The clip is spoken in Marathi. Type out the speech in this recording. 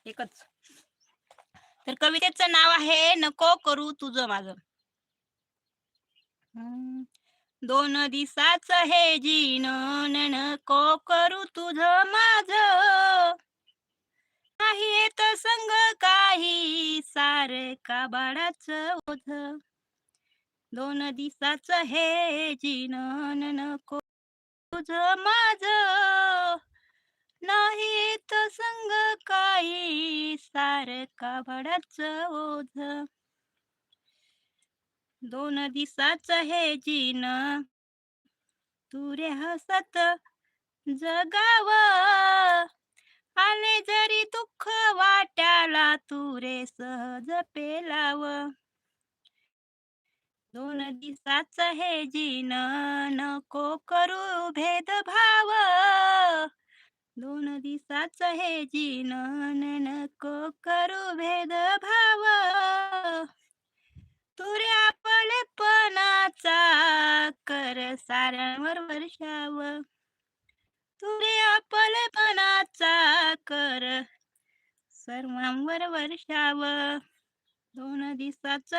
एकच. तर कवितेचं नाव आहे नको करू तुझं माझं. हं. 2 दिवसाचं हे जीवन नको करू तुझं माझं. नाही येत संग काही सारं काबाडाचं ओझं. 2 दिवसाचं हे जीवन नको तुझं माझं. नाही येत संग काही सारं काबाडाचं ओझं. 2 दिवसाचं हे जीवन तू रे हसत जगावं. आले जरी दुःख वाट्याला तू रे सहज पेलावं. 2 दिवसाचं हे जीवन नको करू भेदभाव. 2 दिवसाचं हे जीवन नको करू भेदभाव. तू रे आपलेपणाचा कर साऱ्यांवर वर्षाव. तू रे आपलेपणाचा कर सर्वांवर वर्षाव. 2 दिवसाचं